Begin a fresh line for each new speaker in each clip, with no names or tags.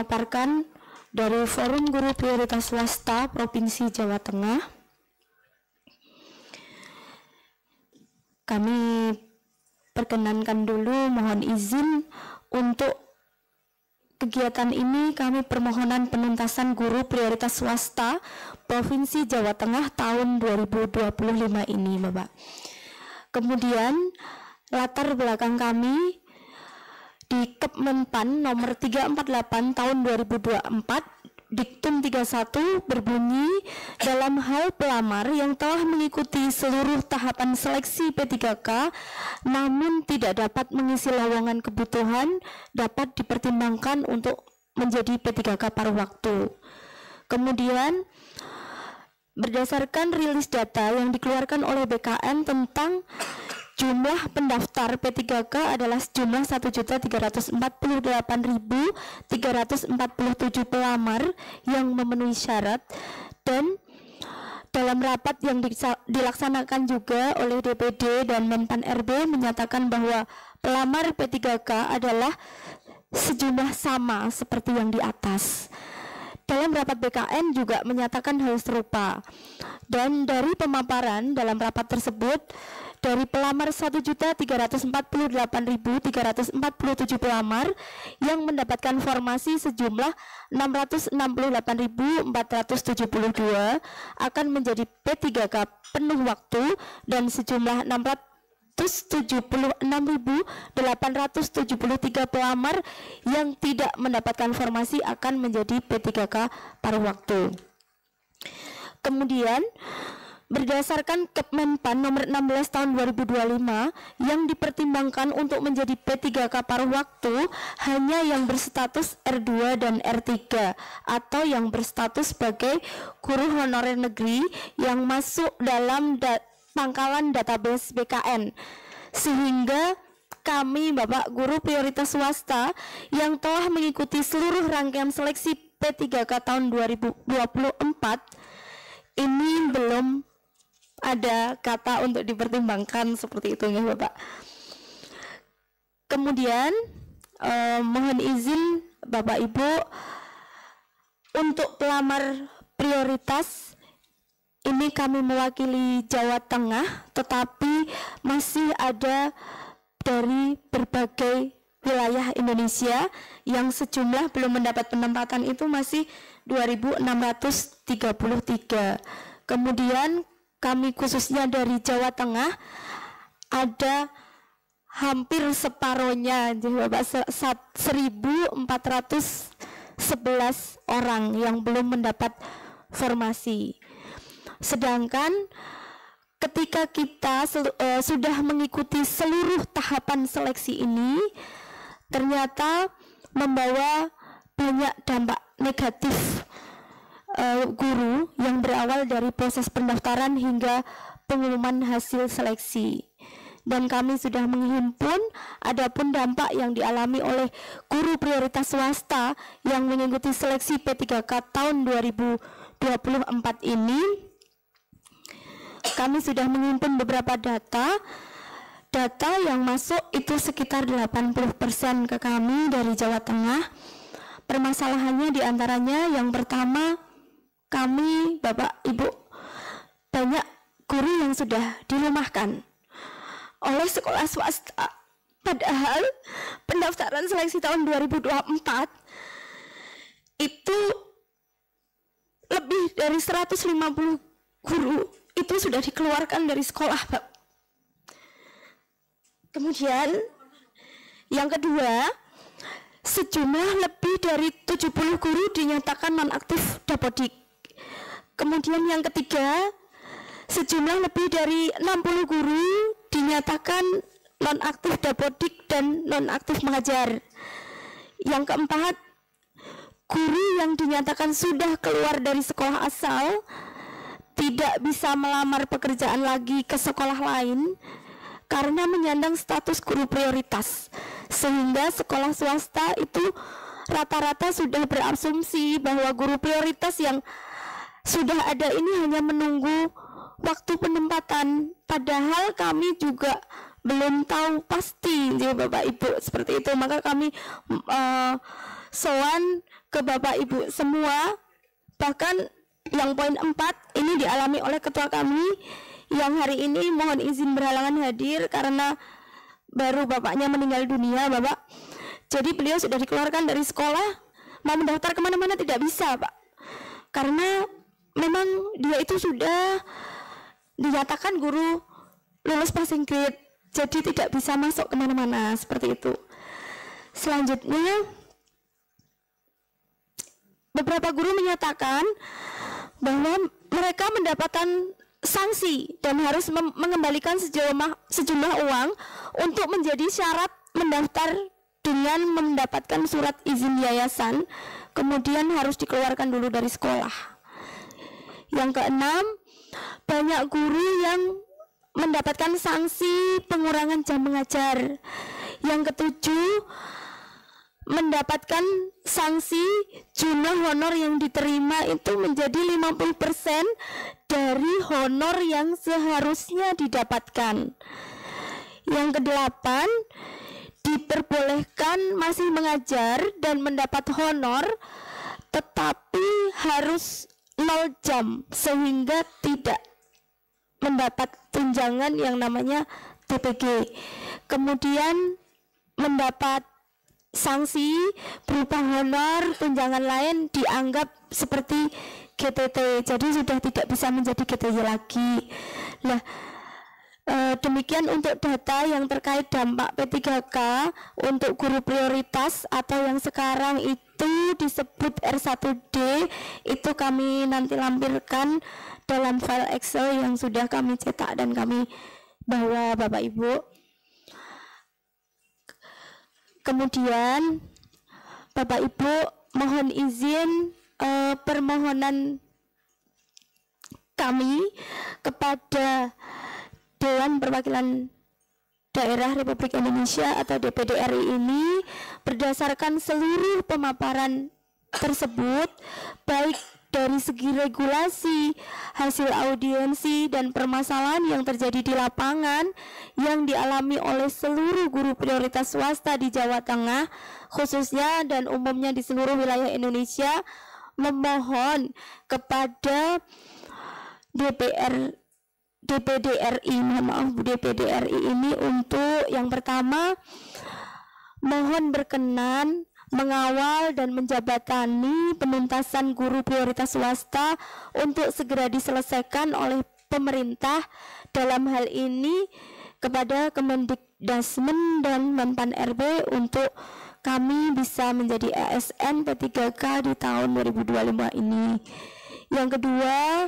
memaparkan dari Forum Guru Prioritas Swasta Provinsi Jawa Tengah. Kami perkenankan dulu, mohon izin untuk kegiatan ini kami permohonan penuntasan guru prioritas swasta Provinsi Jawa Tengah tahun 2025 ini, Bapak. Kemudian latar belakang kami di Kepmenpan nomor 348 tahun 2024 Diktum 31 berbunyi, dalam hal pelamar yang telah mengikuti seluruh tahapan seleksi P3K namun tidak dapat mengisi lowongan kebutuhan dapat dipertimbangkan untuk menjadi P3K paruh waktu. Kemudian berdasarkan rilis data yang dikeluarkan oleh BKN tentang jumlah pendaftar P3K adalah sejumlah 1.348.347 pelamar yang memenuhi syarat, dan dalam rapat yang dilaksanakan juga oleh DPD dan Menpan RB menyatakan bahwa pelamar P3K adalah sejumlah sama seperti yang di atas. Dalam rapat BKN juga menyatakan hal serupa, dan dari pemaparan dalam rapat tersebut, dari pelamar 1.348.347 pelamar yang mendapatkan formasi sejumlah 668.472 akan menjadi P3K penuh waktu, dan sejumlah 676.873 pelamar yang tidak mendapatkan formasi akan menjadi P3K paruh waktu. Kemudian berdasarkan Kepmenpan nomor 16 tahun 2025 yang dipertimbangkan untuk menjadi P3K paruh waktu hanya yang berstatus R2 dan R3 atau yang berstatus sebagai guru honorer negeri yang masuk dalam pangkalan database BKN, sehingga kami Bapak Guru Prioritas Swasta yang telah mengikuti seluruh rangkaian seleksi P3K tahun 2024 ini belum ada kata untuk dipertimbangkan seperti itu ya Bapak. Kemudian mohon izin Bapak Ibu, untuk pelamar prioritas ini kami mewakili Jawa Tengah, tetapi masih ada dari berbagai wilayah Indonesia yang sejumlah belum mendapat penempatan itu masih 2.633. Kemudian kami khususnya dari Jawa Tengah ada hampir separohnya, Bapak, 1.411 orang yang belum mendapat formasi. Sedangkan ketika kita sudah mengikuti seluruh tahapan seleksi ini, ternyata membawa banyak dampak negatif guru yang berawal dari proses pendaftaran hingga pengumuman hasil seleksi. Dan kami sudah menghimpun adapun dampak yang dialami oleh guru prioritas swasta yang mengikuti seleksi P3K tahun 2024 ini. Kami sudah menghimpun beberapa data yang masuk itu sekitar 80% ke kami dari Jawa Tengah. Permasalahannya diantaranya yang pertama, kami Bapak Ibu banyak guru yang sudah dirumahkan oleh sekolah swasta, padahal pendaftaran seleksi tahun 2024 itu lebih dari 150 guru itu sudah dikeluarkan dari sekolah, Pak. Kemudian yang kedua, sejumlah lebih dari 70 guru dinyatakan nonaktif Dapodik. Kemudian yang ketiga, sejumlah lebih dari 60 guru dinyatakan nonaktif Dapodik dan nonaktif mengajar. Yang keempat, guru yang dinyatakan sudah keluar dari sekolah asal tidak bisa melamar pekerjaan lagi ke sekolah lain karena menyandang status guru prioritas, sehingga sekolah swasta itu rata-rata sudah berasumsi bahwa guru prioritas yang sudah ada ini hanya menunggu waktu penempatan, padahal kami juga belum tahu pasti ya Bapak Ibu seperti itu. Maka kami sowan ke Bapak Ibu semua, bahkan yang poin 4 ini dialami oleh ketua kami yang hari ini mohon izin berhalangan hadir karena baru bapaknya meninggal dunia, Bapak. Jadi beliau sudah dikeluarkan dari sekolah, mau mendaftar kemana-mana tidak bisa, Pak, karena memang dia itu sudah dinyatakan guru lulus passing grade, jadi tidak bisa masuk kemana-mana seperti itu. Selanjutnya, beberapa guru menyatakan bahwa mereka mendapatkan sanksi dan harus mengembalikan sejumlah uang untuk menjadi syarat mendaftar dengan mendapatkan surat izin yayasan, kemudian harus dikeluarkan dulu dari sekolah. Yang keenam, banyak guru yang mendapatkan sanksi pengurangan jam mengajar. Yang ketujuh, mendapatkan sanksi jumlah honor yang diterima itu menjadi 50% dari honor yang seharusnya didapatkan. Yang kedelapan, diperbolehkan masih mengajar dan mendapat honor tetapi harus 0 jam sehingga tidak mendapat tunjangan yang namanya TPG. Kemudian mendapat sanksi berupa honor, tunjangan lain dianggap seperti GTT, jadi sudah tidak bisa menjadi GTY lagi. Nah, demikian untuk data yang terkait dampak P3K untuk guru prioritas atau yang sekarang itu disebut R1D, itu kami nanti lampirkan dalam file Excel yang sudah kami cetak dan kami bawa Bapak Ibu. Kemudian Bapak Ibu mohon izin permohonan kami kepada Dewan Perwakilan Daerah Republik Indonesia atau DPD RI ini berdasarkan seluruh pemaparan tersebut, baik dari segi regulasi, hasil audiensi, dan permasalahan yang terjadi di lapangan yang dialami oleh seluruh guru prioritas swasta di Jawa Tengah khususnya dan umumnya di seluruh wilayah Indonesia, memohon kepada DPD RI, DPD RI ini untuk yang pertama, mohon berkenan mengawal dan menjabatani penuntasan guru prioritas swasta untuk segera diselesaikan oleh pemerintah, dalam hal ini kepada Kemendikdasmen dan Menpan RB untuk kami bisa menjadi ASN P3K di tahun 2025 ini. Yang kedua,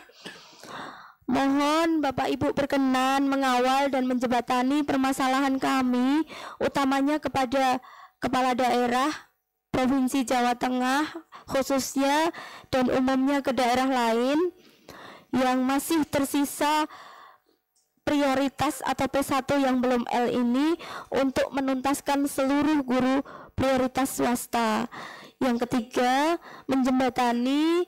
mohon Bapak Ibu berkenan mengawal dan menjembatani permasalahan kami, utamanya kepada Kepala Daerah Provinsi Jawa Tengah khususnya dan umumnya ke daerah lain yang masih tersisa prioritas atau P1 yang belum L ini untuk menuntaskan seluruh guru prioritas swasta. Yang ketiga, menjembatani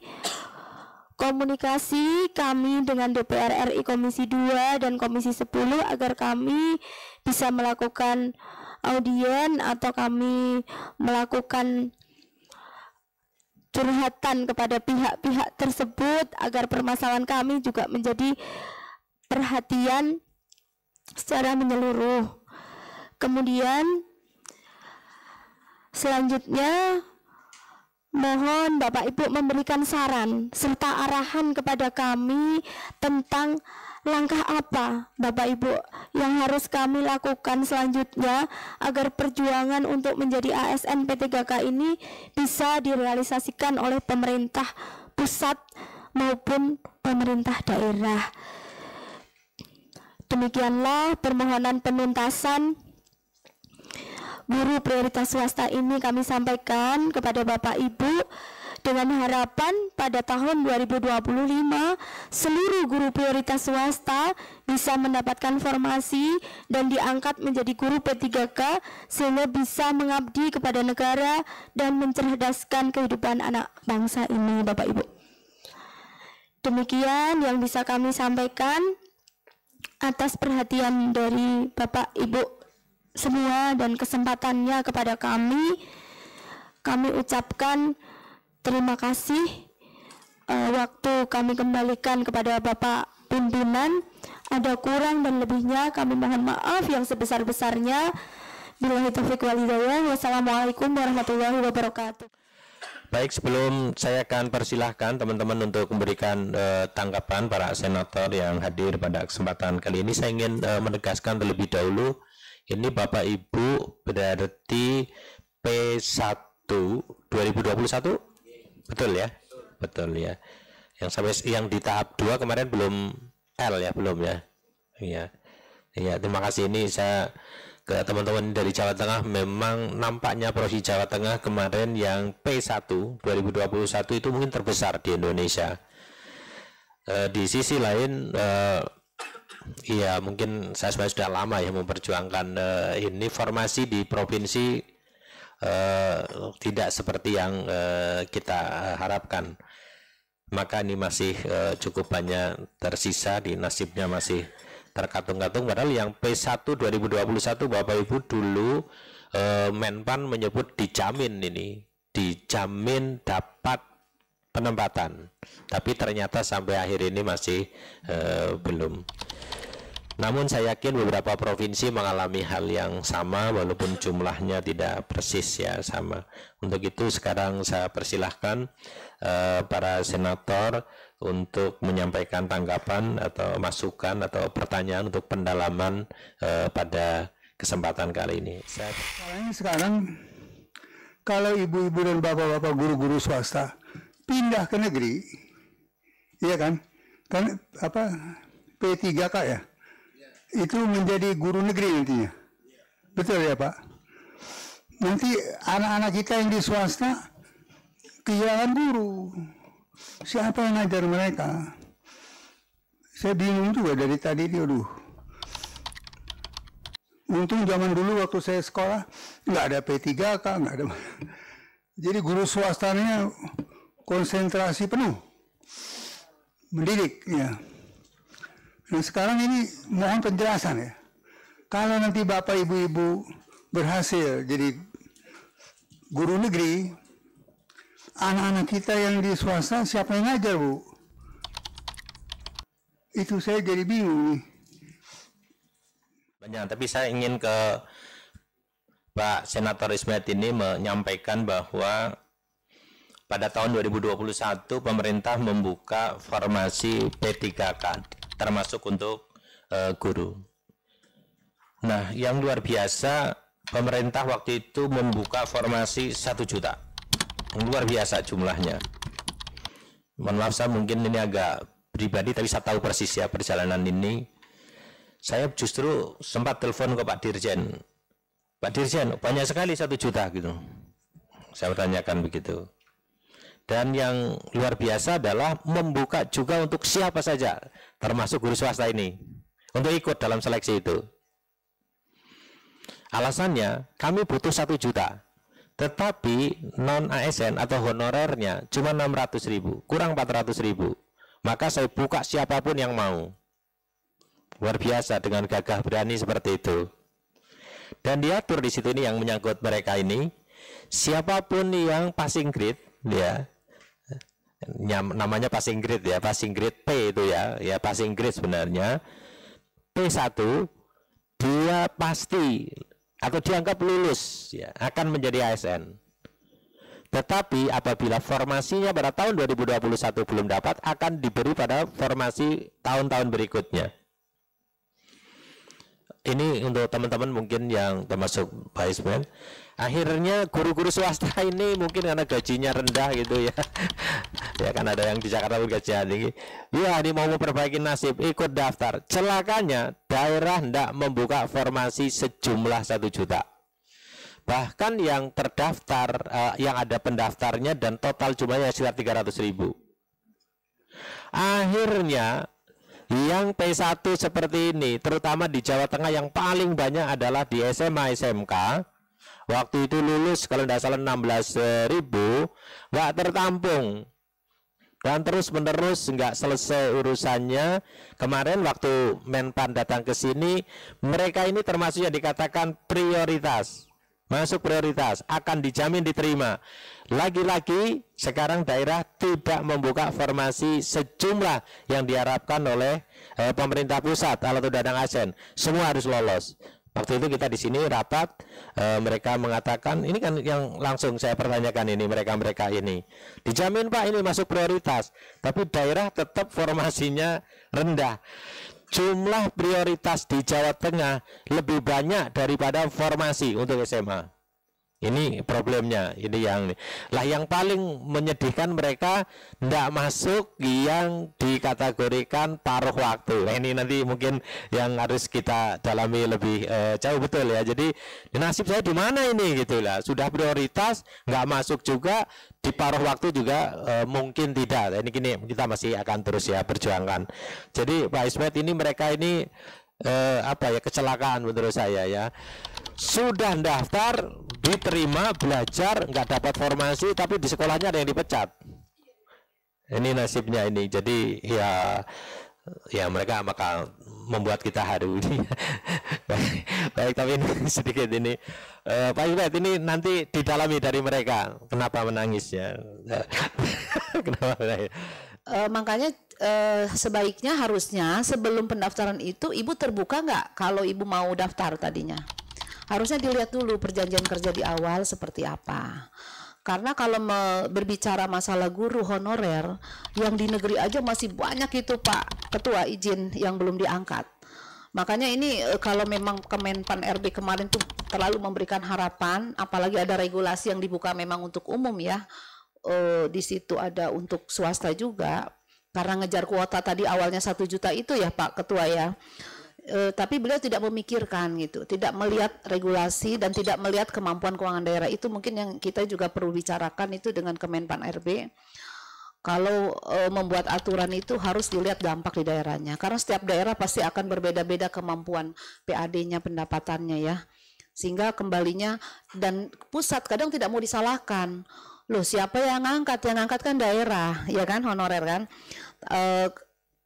komunikasi kami dengan DPR RI Komisi 2 dan Komisi 10 agar kami bisa melakukan audien atau kami melakukan curhatan kepada pihak-pihak tersebut agar permasalahan kami juga menjadi perhatian secara menyeluruh. Kemudian selanjutnya mohon Bapak Ibu memberikan saran serta arahan kepada kami tentang langkah apa Bapak Ibu yang harus kami lakukan selanjutnya agar perjuangan untuk menjadi ASN P3K ini bisa direalisasikan oleh pemerintah pusat maupun pemerintah daerah. Demikianlah permohonan penuntasan guru prioritas swasta ini kami sampaikan kepada Bapak Ibu dengan harapan pada tahun 2025 seluruh guru prioritas swasta bisa mendapatkan formasi dan diangkat menjadi guru P3K sehingga bisa mengabdi kepada negara dan mencerdaskan kehidupan anak bangsa ini, Bapak Ibu. Demikian yang bisa kami sampaikan atas perhatian dari Bapak Ibu semua dan kesempatannya kepada kami. kami ucapkan terima kasih. Waktu kami kembalikan kepada Bapak pimpinan. Ada kurang dan lebihnya kami mohon maaf yang sebesar-besarnya. Billahi taufiq wal hidayah. Wassalamualaikum warahmatullahi wabarakatuh.
Baik, sebelum saya akan persilahkan teman-teman untuk memberikan tanggapan para senator yang hadir pada kesempatan kali ini, saya ingin menegaskan terlebih dahulu, ini Bapak Ibu berarti P1 2021, betul ya? Betul ya. Yang sampai yang di tahap 2 kemarin belum L ya, belum ya. Iya. Iya, terima kasih. Ini saya ke teman-teman dari Jawa Tengah, memang nampaknya Provinsi Jawa Tengah kemarin yang P1 2021 itu mungkin terbesar di Indonesia. Di sisi lain iya, mungkin saya sudah lama ya memperjuangkan ini formasi di provinsi tidak seperti yang kita harapkan. Maka ini masih cukup banyak tersisa, di nasibnya masih terkatung-katung. Padahal yang P1 2021 Bapak Ibu dulu Menpan menyebut dijamin, ini dijamin dapat penempatan, tapi ternyata sampai akhir ini masih belum. Namun saya yakin beberapa provinsi mengalami hal yang sama walaupun jumlahnya tidak persis ya sama. Untuk itu sekarang saya persilahkan para senator untuk menyampaikan tanggapan atau masukan atau pertanyaan untuk pendalaman pada kesempatan kali ini.
Sekarang kalau ibu-ibu dan bapak-bapak guru-guru swasta pindah ke negeri, iya kan apa P3K ya, itu menjadi guru negeri nantinya, betul ya Pak? Nanti anak-anak kita yang di swasta kehilangan guru, siapa yang ngajar mereka? Saya bingung juga dari tadi dia, aduh. Untung zaman dulu waktu saya sekolah nggak ada P3K, nggak ada. Jadi guru swastanya konsentrasi penuh mendidik ya. Nah sekarang ini mohon penjelasan ya. Kalau nanti bapak ibu-ibu berhasil jadi guru negeri, anak-anak kita yang di swasta siapa yang ngajar Bu? Itu saya jadi bingung nih.
Banyak, tapi saya ingin ke Pak Senator Ismet ini menyampaikan bahwa pada tahun 2021 pemerintah membuka formasi P3K termasuk untuk guru. Nah, yang luar biasa, pemerintah waktu itu membuka formasi 1 juta. Luar biasa jumlahnya. Mohon maaf, saya mungkin ini agak pribadi, tapi saya tahu persis ya perjalanan ini. Saya justru sempat telepon ke Pak Dirjen. Pak Dirjen, banyak sekali 1 juta gitu. Saya bertanyakan begitu. Dan yang luar biasa adalah membuka juga untuk siapa saja, termasuk guru swasta ini, untuk ikut dalam seleksi itu. Alasannya, kami butuh 1 juta, tetapi non-ASN atau honorernya cuma 600.000, kurang 400.000. Maka saya buka siapapun yang mau. Luar biasa dengan gagah berani seperti itu. Dan diatur di situ ini yang menyangkut mereka ini, siapapun yang passing grade, ya, namanya passing grade ya, passing grade P itu ya, ya passing grade sebenarnya P1, dia pasti atau dianggap lulus ya, akan menjadi ASN. Tetapi apabila formasinya pada tahun 2021 belum dapat, akan diberi pada formasi tahun-tahun berikutnya. Ini untuk teman-teman mungkin yang termasuk Baismen. Akhirnya guru-guru swasta ini mungkin karena gajinya rendah gitu ya. Ya kan ada yang di Jakarta gajinya tinggi. Ya ini mau memperbaiki nasib, ikut daftar. Celakanya daerah hendak membuka formasi sejumlah 1 juta. Bahkan yang terdaftar, yang ada pendaftarnya dan total jumlahnya sekitar 300.000. Akhirnya yang P1 seperti ini, terutama di Jawa Tengah yang paling banyak adalah di SMA SMK. Waktu itu lulus kalau tidak salah 16.000, nggak tertampung. Dan terus menerus nggak selesai urusannya. Kemarin waktu Menpan datang ke sini, mereka ini termasuk yang dikatakan prioritas. masuk prioritas, akan dijamin diterima. Lagi-lagi sekarang daerah tidak membuka formasi sejumlah yang diharapkan oleh pemerintah pusat atau dadang ASN. Semua harus lolos. Waktu itu kita di sini rapat, mereka mengatakan, ini kan yang langsung saya pertanyakan ini, mereka ini dijamin Pak ini masuk prioritas, tapi daerah tetap formasinya rendah. Jumlah prioritas di Jawa Tengah lebih banyak daripada formasi untuk SMA. Ini problemnya, ini yang paling menyedihkan, mereka tidak masuk yang dikategorikan paruh waktu. Nah, ini nanti mungkin yang harus kita dalami lebih jauh betul ya. Jadi nasib saya di mana ini gitu lah. Sudah prioritas nggak masuk juga, di paruh waktu juga mungkin tidak. Ini gini kita masih akan terus ya perjuangkan. Jadi Pak Ismet ini mereka ini kecelakaan menurut saya ya. Sudah daftar, diterima, belajar, nggak dapat formasi, tapi di sekolahnya ada yang dipecat. Ini nasibnya ini. Jadi ya mereka bakal membuat kita haru. Baik, tapi ini sedikit ini Pak Ismet ini nanti didalami dari mereka kenapa menangis ya. Kenapa menangis?
Makanya sebaiknya harusnya sebelum pendaftaran itu ibu terbuka nggak kalau ibu mau daftar tadinya. Harusnya dilihat dulu perjanjian kerja di awal seperti apa. Karena kalau berbicara masalah guru honorer yang di negeri aja masih banyak itu Pak Ketua izin yang belum diangkat. Makanya ini kalau memang Kemenpan RB kemarin tuh terlalu memberikan harapan, apalagi ada regulasi yang dibuka memang untuk umum ya. Di situ ada untuk swasta juga. Karena ngejar kuota tadi awalnya 1 juta itu ya Pak Ketua ya. Tapi beliau tidak memikirkan gitu, tidak melihat regulasi dan tidak melihat kemampuan keuangan daerah. Itu mungkin yang kita juga perlu bicarakan itu dengan Kemenpan RB. Kalau membuat aturan itu harus dilihat dampak di daerahnya, karena setiap daerah pasti akan berbeda-beda kemampuan PAD-nya, pendapatannya ya, sehingga kembalinya dan pusat kadang tidak mau disalahkan. Loh siapa yang ngangkat? Yang ngangkat kan daerah, ya kan, honorer kan.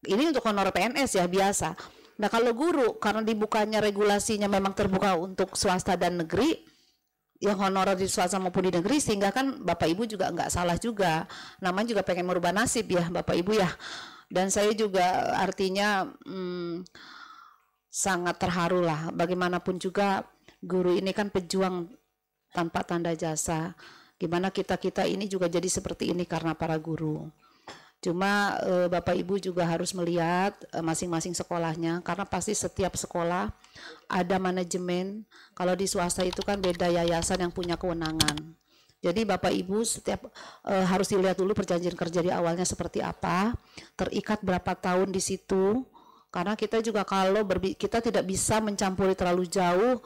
Ini untuk honorer PNS ya biasa. Nah kalau guru karena dibukanya regulasinya memang terbuka untuk swasta dan negeri, yang honorer di swasta maupun di negeri, sehingga kan Bapak Ibu juga nggak salah juga, namanya juga pengen merubah nasib ya Bapak Ibu ya. Dan saya juga artinya sangat terharu lah, bagaimanapun juga guru ini kan pejuang tanpa tanda jasa. Gimana kita ini juga jadi seperti ini karena para guru. Cuma Bapak Ibu juga harus melihat masing-masing sekolahnya, karena pasti setiap sekolah ada manajemen. Kalau di swasta itu kan beda yayasan yang punya kewenangan. Jadi Bapak Ibu setiap harus dilihat dulu perjanjian kerja di awalnya seperti apa, terikat berapa tahun di situ. Karena kita juga kalau kita tidak bisa mencampuri terlalu jauh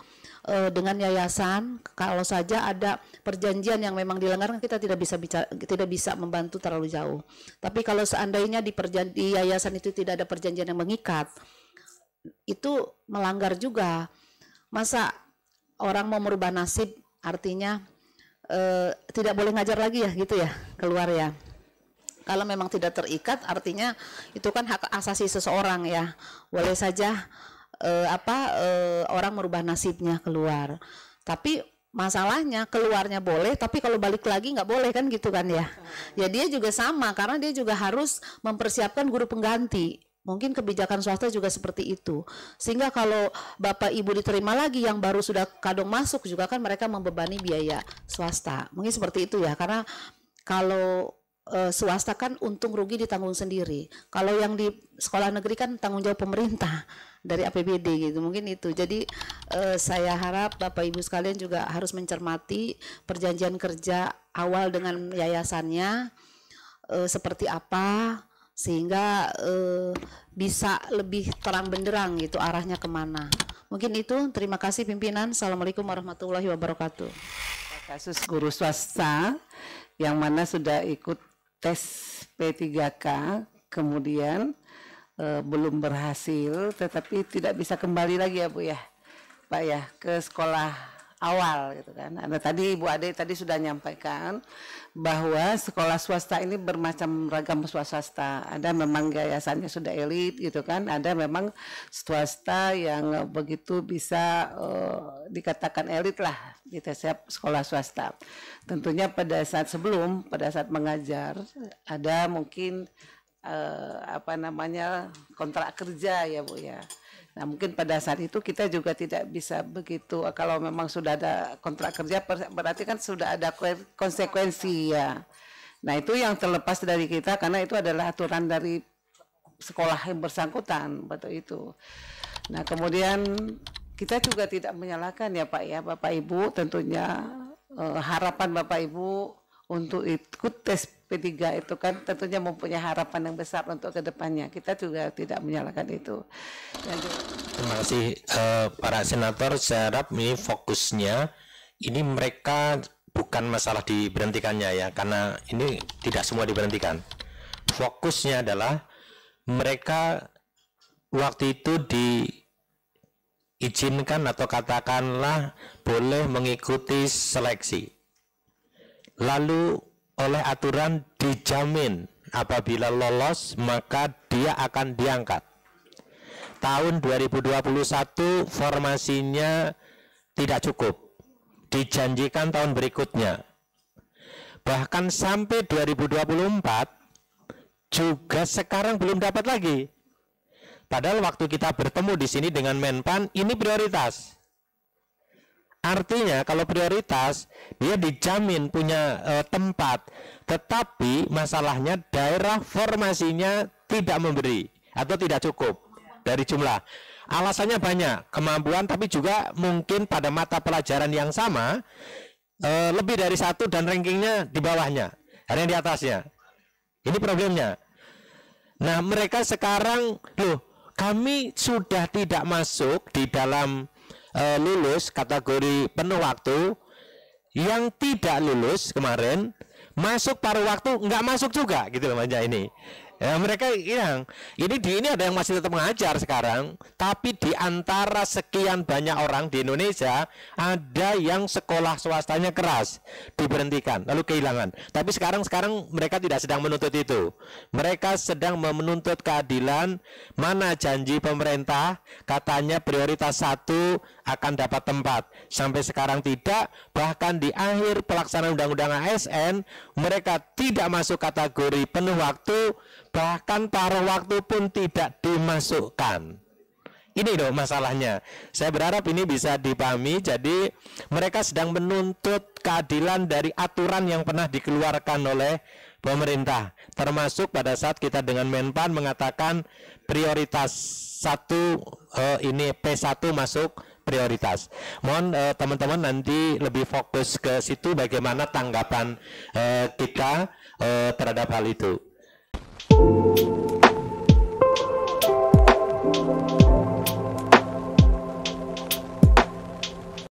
dengan yayasan. Kalau saja ada perjanjian yang memang dilanggar, kita tidak bisa membantu terlalu jauh. Tapi kalau seandainya di yayasan itu tidak ada perjanjian yang mengikat, itu melanggar juga. Masa orang mau merubah nasib, artinya tidak boleh ngajar lagi ya, gitu ya, keluar ya. Kalau memang tidak terikat, artinya itu kan hak asasi seseorang ya. Boleh saja orang merubah nasibnya keluar. Tapi masalahnya keluarnya boleh, tapi kalau balik lagi nggak boleh kan gitu kan ya. Ya dia juga sama, karena dia juga harus mempersiapkan guru pengganti. Mungkin kebijakan swasta juga seperti itu. Sehingga kalau Bapak Ibu diterima lagi yang baru sudah kadung masuk juga kan mereka membebani biaya swasta. Mungkin seperti itu ya, karena kalau swasta kan untung rugi ditanggung sendiri. Kalau yang di sekolah negeri kan tanggung jawab pemerintah dari APBD gitu. Mungkin itu. Jadi saya harap Bapak Ibu sekalian juga harus mencermati perjanjian kerja awal dengan yayasannya seperti apa, sehingga bisa lebih terang benderang gitu arahnya kemana. Mungkin itu. Terima kasih pimpinan. Assalamualaikum warahmatullahi wabarakatuh.
Kasus guru swasta yang mana sudah ikut tes P3K, kemudian belum berhasil, tetapi tidak bisa kembali lagi ya Bu ya, Pak ya, ke sekolah awal gitu kan. Nah, tadi Ibu Ade tadi sudah nyampaikan bahwa sekolah swasta ini bermacam ragam swasta. Ada memang yayasannya sudah elit gitu kan, ada memang swasta yang begitu bisa dikatakan elit lah di setiap sekolah swasta. Tentunya pada saat mengajar ada mungkin kontrak kerja ya Bu ya. Nah mungkin pada saat itu kita juga tidak bisa begitu, kalau memang sudah ada kontrak kerja berarti kan sudah ada konsekuensi ya. Nah itu yang terlepas dari kita karena itu adalah aturan dari sekolah yang bersangkutan betul itu. Nah kemudian kita juga tidak menyalahkan ya Pak ya, Bapak Ibu tentunya harapan Bapak Ibu untuk ikut tes P3 itu kan tentunya mempunyai harapan yang besar untuk kedepannya. Kita juga tidak menyalahkan itu.
Terima kasih para senator. Saya harap ini fokusnya ini mereka bukan masalah diberhentikannya ya, karena ini tidak semua diberhentikan. Fokusnya adalah mereka waktu itu diizinkan atau katakanlah boleh mengikuti seleksi. Lalu oleh aturan dijamin apabila lolos maka dia akan diangkat. Tahun 2021 formasinya tidak cukup, dijanjikan tahun berikutnya. Bahkan sampai 2024 juga sekarang belum dapat lagi. Padahal waktu kita bertemu di sini dengan Menpan ini prioritas. Artinya kalau prioritas dia dijamin punya tempat, tetapi masalahnya daerah formasinya tidak memberi atau tidak cukup dari jumlah. Alasannya banyak, kemampuan tapi juga mungkin pada mata pelajaran yang sama lebih dari satu dan rankingnya di bawahnya, ada yang di atasnya. Ini problemnya. Nah mereka sekarang, kami sudah tidak masuk di dalam lulus kategori penuh waktu, yang tidak lulus kemarin masuk paruh waktu nggak masuk juga gitu loh Manja ini. Ya, mereka yang ini ada yang masih tetap mengajar sekarang, tapi di antara sekian banyak orang di Indonesia ada yang sekolah swastanya keras diberhentikan lalu kehilangan. Tapi sekarang mereka tidak sedang menuntut itu. Mereka sedang menuntut keadilan. Mana janji pemerintah katanya prioritas 1 akan dapat tempat, sampai sekarang tidak. Bahkan di akhir pelaksanaan undang-undang ASN mereka tidak masuk kategori penuh waktu, bahkan paruh waktu pun tidak dimasukkan. Ini loh masalahnya. Saya berharap ini bisa dipahami. Jadi mereka sedang menuntut keadilan dari aturan yang pernah dikeluarkan oleh pemerintah, termasuk pada saat kita dengan Menpan mengatakan prioritas 1 ini P1 masuk prioritas. Mohon teman-teman nanti lebih fokus ke situ bagaimana tanggapan kita terhadap hal itu.